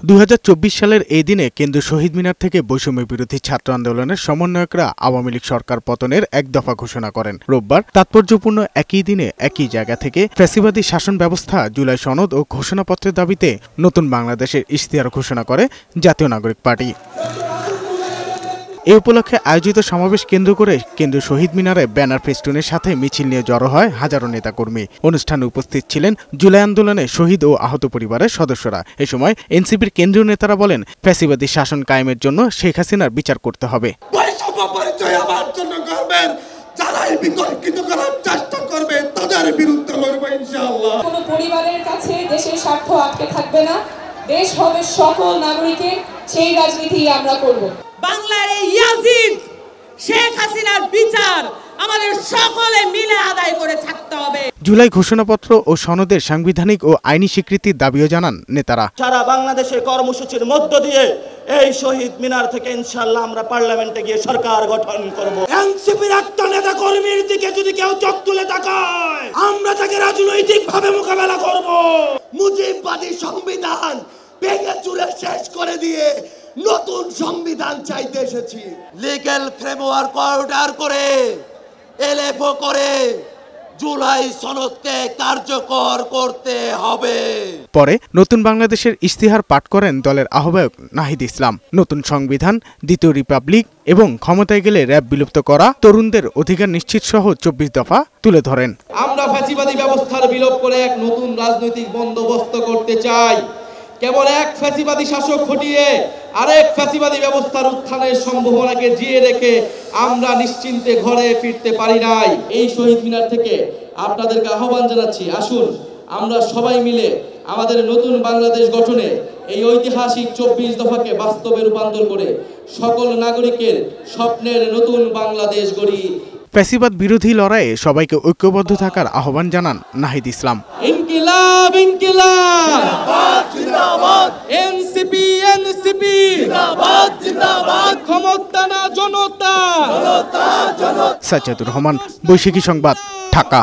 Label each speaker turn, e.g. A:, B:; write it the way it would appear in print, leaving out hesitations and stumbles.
A: 2024 সালের এই দিনে কেন্দ্রীয় শহীদ মিনার থেকে বৈষম্য বিরোধী ছাত্র আন্দোলনের সমন্বয়করা আওয়ামী লীগ সরকার পতনের এক দফা ঘোষণা করেন। রোববার তাৎপর্যপূর্ণ একই দিনে একই জায়গা থেকে ফ্যাসিবাদী শাসন ব্যবস্থা, জুলাই সনদ ও ঘোষণাপত্রের দাবিতে নতুন বাংলাদেশের ইশতেহার ঘোষণা করে জাতীয় নাগরিক পার্টি। এ উপলক্ষে আয়োজিত সমাবেশ কেন্দ্র করে কেন্দ্রীয় শহীদ মিনারে ব্যানার ফেস্টুনের সাথে মিছিল নিয়ে জড়ো হয় হাজারো নেতাকর্মী। অনুষ্ঠানে উপস্থিত ছিলেন জুলাই আন্দোলনে শহীদ ও আহত পরিবারের সদস্যরা। এ সময় এনসিপির কেন্দ্রীয় নেতারা বলেন, ফ্যাসিবাদী শাসন কায়েমের জন্য শেখ হাসিনার বিচার করতে হবে।
B: যারাই বিতর্কিত করার চেষ্টা করবে তাদের বিরুদ্ধে লড়ব ইনশাআল্লাহ।
C: কোনো পরিবারের কাছে দেশের স্বার্থ আটকে থাকবে না, দেশ হবে সকল নাগরিকের, সেই রাজনীতি আমরা করব।
D: বাংলার এই ইয়াজিদ শেখ হাসিনার বিচার আমাদের সকলে মিলে আদায় করে থাকতে হবে।
A: জুলাই ঘোষণাপত্র ও সনদের সাংবিধানিক ও আইনি স্বীকৃতির দাবিও জানান নেতারা।
E: সারা বাংলাদেশের কর্মসূচির মধ্য দিয়ে এই শহীদ মিনার থেকে ইনশাআল্লাহ আমরা পার্লামেন্টে গিয়ে সরকার গঠন করব।
B: এনসিপির একটা নেতা কর্মীর দিকে যদি কেউ চোখ তুলে তাকায়, আমরা তাকে রাজনৈতিকভাবে মোকাবেলা করব। মুজিববাদী সংবিধান ভেঙে চুরে শেষ করে দিয়ে নতুন সংবিধান চাইতে এসেছি। লিগ্যাল ফ্রেমওয়ার্ক অর্ডার করে এলএফও করে জুলাই সনদকে কার্যকর করতে হবে।
A: পরে নতুন বাংলাদেশের ইশতেহার পাঠ করেন দলের আহ্বায়ক নাহিদ ইসলাম। নতুন সংবিধান, দ্বিতীয় রিপাবলিক এবং ক্ষমতায় গেলে র‍্যাব বিলুপ্ত করা, তরুণদের অধিকার নিশ্চিত সহ 24 দফা তুলে ধরেন।
F: আমরা ফ্যাসিবাদী ব্যবস্থার বিলোপ করে এক নতুন রাজনৈতিক বন্দোবস্ত করতে চাই। কেবল এক ফ্যাসিবাদী শাসক হটিয়ে আরেক ফ্যাসিবাদী ব্যবস্থার উত্থানের সম্ভাবনাকে জিয়ে রেখে আমরা নিশ্চিন্তে ঘরে ফিরতে পারি নাই। এই শহীদ মিনার থেকে আপনাদেরকে আহ্বান জানাচ্ছি, আসুন আমরা সবাই মিলে আমাদের নতুন বাংলাদেশ গঠনে এই ঐতিহাসিক 24 দফাকে বাস্তবে রূপান্তর করে সকল নাগরিকের স্বপ্নের নতুন বাংলাদেশ গড়ি।
A: ফ্যাসিবাদ বিরোধী লড়াইয়ে সবাইকে ঐক্যবদ্ধ থাকার আহ্বান জানান নাহিদ ইসলাম।
F: ইনকিলাব ইনকিলাব, জিন্দাবাদ এনসিপি এনসিপি, জিন্দাবাদ জিন্দাবাদ, ক্ষমতা না জনতা, জনতা জনতা।
A: সাজ্জাদুর রহমান, বৈশাখী সংবাদ, ঢাকা।